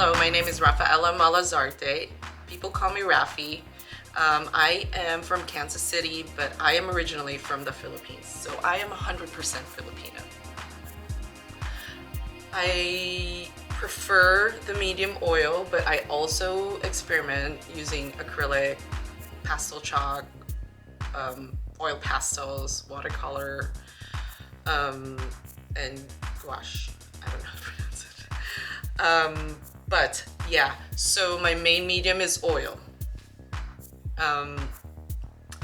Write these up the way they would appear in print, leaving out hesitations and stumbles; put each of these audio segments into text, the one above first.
Hello, my name is Raffaela Malazarte. People call me Rafi. I am from Kansas City, but I am originally from the Philippines, so I am 100% Filipino. I prefer the medium oil, but I also experiment using acrylic, pastel chalk, oil pastels, watercolor, and gouache. I don't know how to pronounce it. But yeah, so my main medium is oil.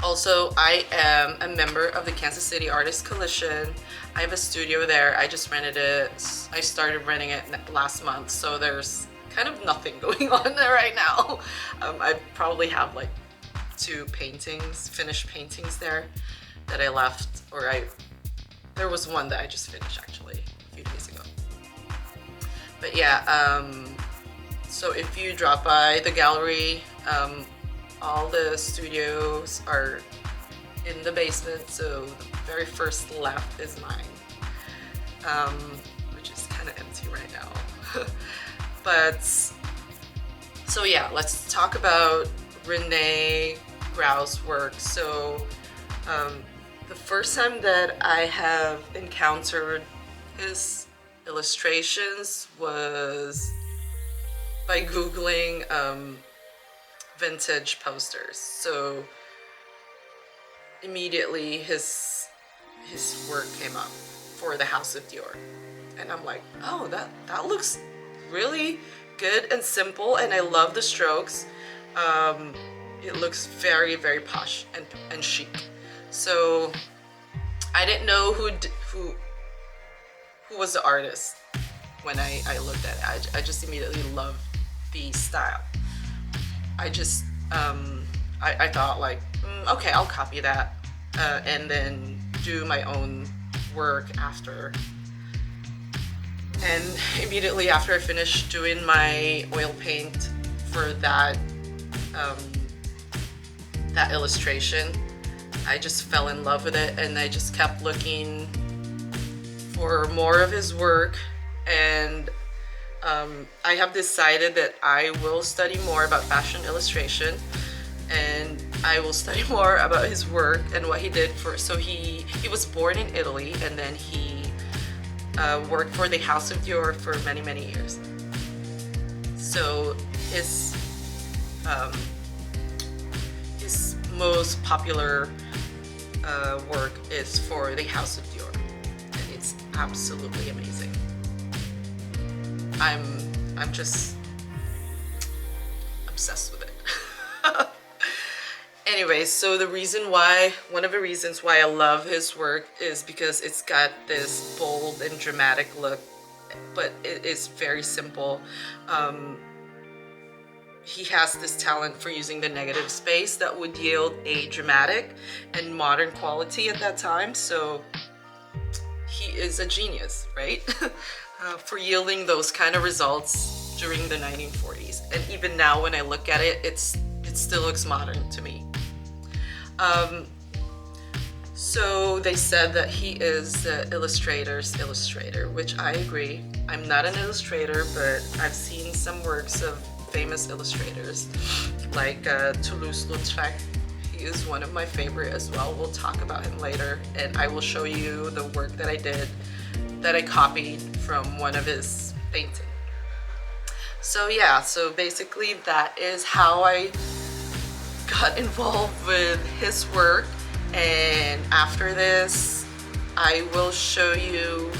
Also, I am a member of the Kansas City Artists Coalition. I have a studio there. I just rented it. I started renting it last month, so there's kind of nothing going on there right now. I probably have like 2 paintings, finished paintings there that I left, there was one that I just finished actually a few days ago. But yeah, so if you drop by the gallery, all the studios are in the basement, so the very first left is mine, which is kind of empty right now. But so yeah, let's talk about René Gruau's work. So the first time that I have encountered his illustrations was by Googling vintage posters. So immediately his work came up for the House of Dior, and I'm like, oh, that looks really good and simple, and I love the strokes. It looks very, very posh and chic. So I didn't know who was the artist when I looked at it. I just immediately loved the style. I just I thought like, okay, I'll copy that and then do my own work after. And immediately after I finished doing my oil paint for that that illustration, I just fell in love with it, and I just kept looking for more of his work. And I have decided that I will study more about fashion illustration, and I will study more about his work and what he did for. So he was born in Italy, and then he worked for the House of Dior for many years. So his most popular work is for the House of Dior, and it's absolutely amazing. I'm just obsessed with it. Anyway, so one of the reasons why I love his work is because it's got this bold and dramatic look, but it is very simple. He has this talent for using the negative space that would yield a dramatic and modern quality at that time. So he is a genius, right? For yielding those kind of results during the 1940s. And even now when I look at it, it still looks modern to me. So they said that he is the illustrator's illustrator, which I agree. I'm not an illustrator, but I've seen some works of famous illustrators like Toulouse-Lautrec. He is one of my favorite as well. We'll talk about him later, and I will show you the work that I did that I copied from one of his paintings. So yeah, so basically that is how I got involved with his work. And after this, I will show you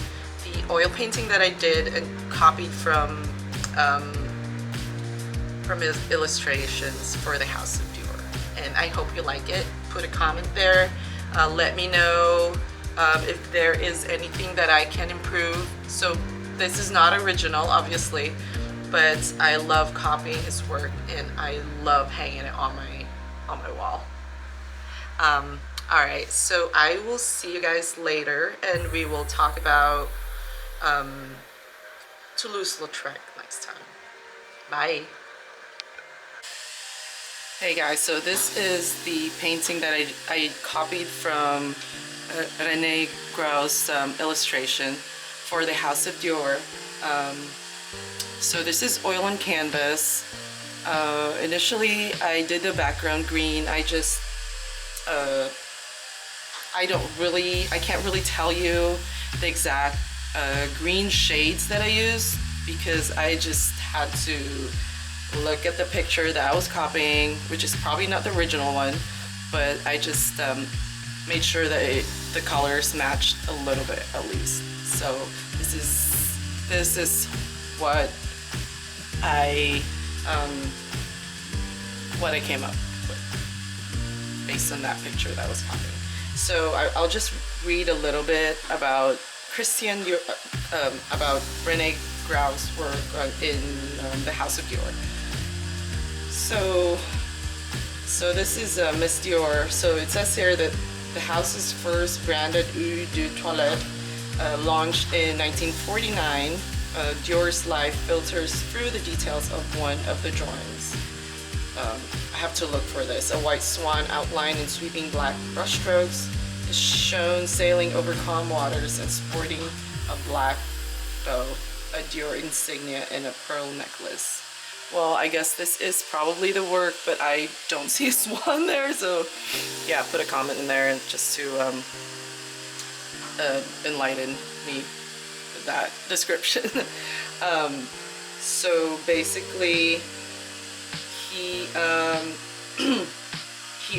the oil painting that I did and copied from his illustrations for the House of Dior. And I hope you like it. Put a comment there. Let me know if there is anything that I can improve. So this is not original, obviously, but I love copying his work, and I love hanging it on my wall. All right, so I will see you guys later, and we will talk about Toulouse-Lautrec next time. Bye. Hey guys, so this is the painting that I copied from René Gruau's illustration for the House of Dior. So this is oil on canvas. Initially I did the background green. I can't really tell you the exact green shades that I use, because I just had to look at the picture that I was copying, which is probably not the original one, but I just made sure that the colors matched a little bit at least. So this is what I came up with based on that picture that I was copying. So I'll just read a little bit about Christian Dior, about René Gruau's work in the House of Dior. So this is Miss Dior. So it says here that the house's first branded Eau de Toilette launched in 1949. Dior's life filters through the details of one of the drawings. I have to look for this. A white swan outlined in sweeping black brushstrokes is shown sailing over calm waters and sporting a black bow, a Dior insignia, and a pearl necklace. Well, I guess this is probably the work, but I don't see a swan there, so yeah, put a comment in there and just to enlighten me with that description. So basically, he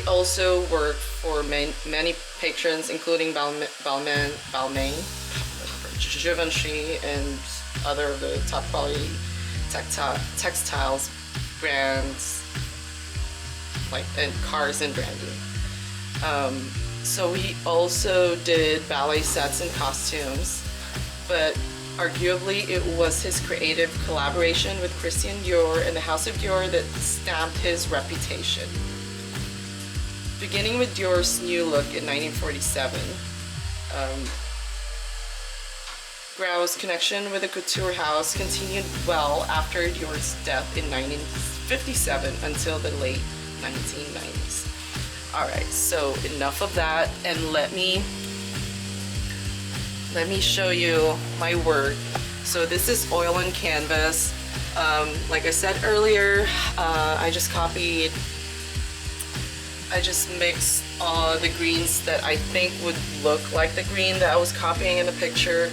also worked for many patrons, including Balmain, Givenchy, and other of the top quality textiles brands, like and cars and brandy. So he also did ballet sets and costumes, but arguably it was his creative collaboration with Christian Dior and the House of Dior that stamped his reputation. Beginning with Dior's new look in 1947, Grau's connection with the couture house continued well after Dior's death in 1957 until the late 1990s. Alright, so enough of that, and let me show you my work. So this is oil on canvas. Like I said earlier, I just mixed the greens that I think would look like the green that I was copying in the picture.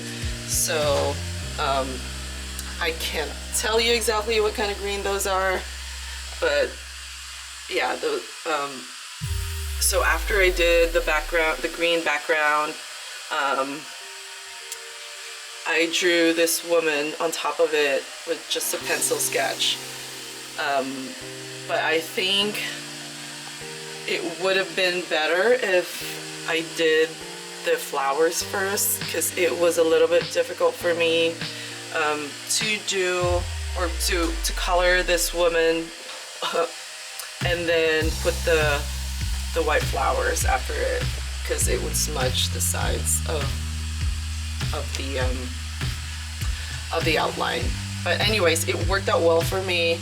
So I can't tell you exactly what kind of green those are, but yeah, so after I did the green background, I drew this woman on top of it with just a pencil sketch. But I think it would have been better if I did the flowers first, because it was a little bit difficult for me to do or to color this woman and then put the white flowers after it, because it would smudge the sides of the outline. But anyways, it worked out well for me.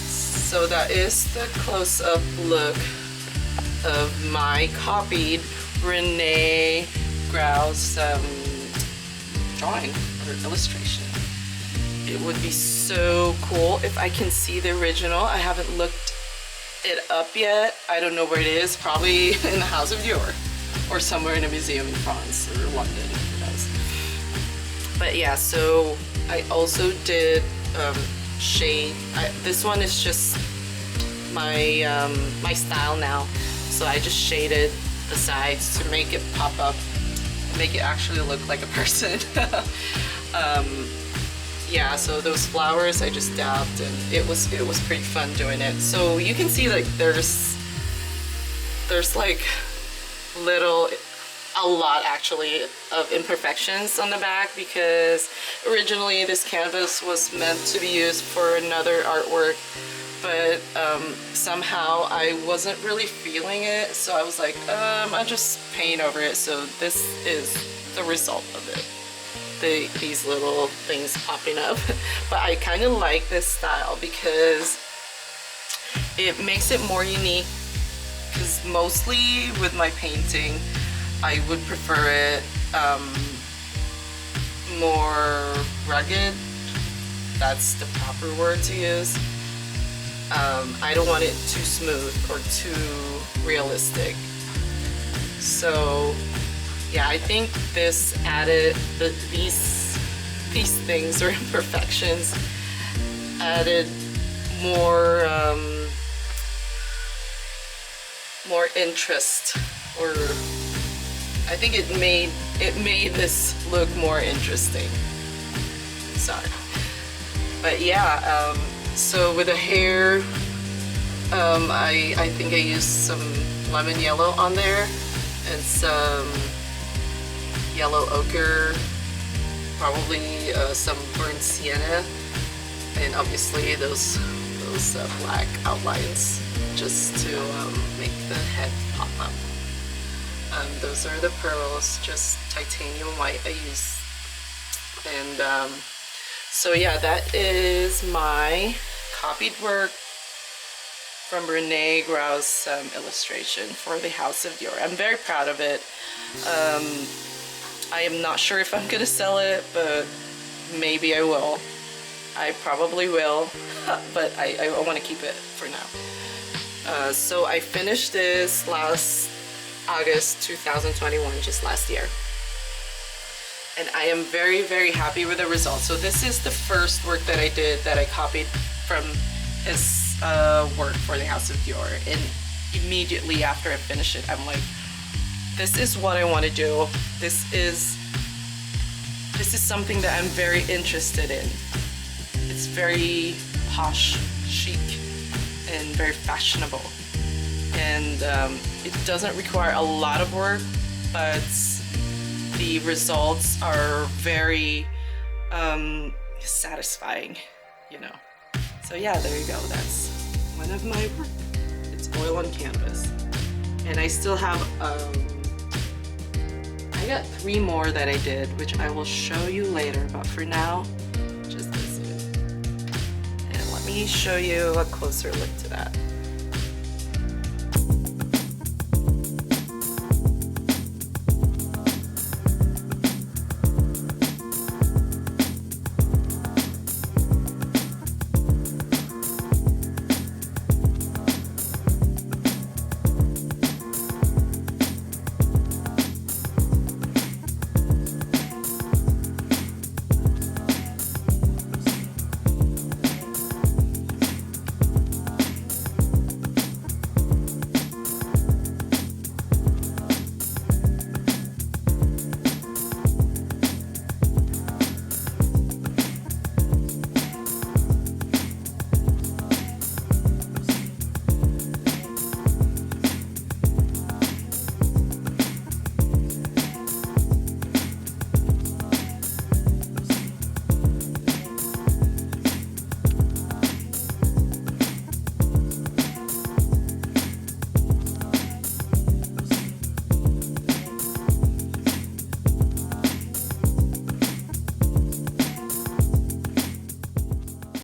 So that is the close-up look of my copied René Gruau's drawing or illustration. It would be so cool if I can see the original. I haven't looked it up yet. I don't know where it is, probably in the House of Dior or somewhere in a museum in France or London, who knows. But yeah, so I also did shade. This one is just my my style now, so I just shaded the sides to make it pop up, make it actually look like a person. Yeah, so those flowers I just dabbed, and it was pretty fun doing it. So you can see like there's like a lot actually of imperfections on the back, because originally this canvas was meant to be used for another artwork, but somehow I wasn't really feeling it, so I was like, I'll just paint over it. So this is the result of it, these little things popping up. But I kind of like this style because it makes it more unique, because mostly with my painting I would prefer it more rugged. That's the proper word to use. I don't want it too smooth or too realistic. So yeah, I think this added these things or imperfections added more more interest, or I think it made this look more interesting. Sorry, but yeah. So with the hair, I think I used some lemon yellow on there and some yellow ochre, probably some burnt sienna, and obviously those black outlines just to make the head pop up. Those are the pearls, just titanium white I use. And so yeah, that is my copied work from René Gruau's illustration for the House of Dior. I'm very proud of it. I am not sure if I'm gonna sell it, but maybe I will. I probably will, but I want to keep it for now. So I finished this last August 2021, just last year. And I am very, very happy with the results. So this is the first work that I did that I copied from his work for the House of Dior. And immediately after I finished it, I'm like, this is what I want to do. This is something that I'm very interested in. It's very posh, chic, and very fashionable. And it doesn't require a lot of work, but the results are very satisfying, you know. So yeah, there you go. That's one of my work. It's oil on canvas. And I still have, I got 3 more that I did, which I will show you later. But for now, just this. And let me show you a closer look to that.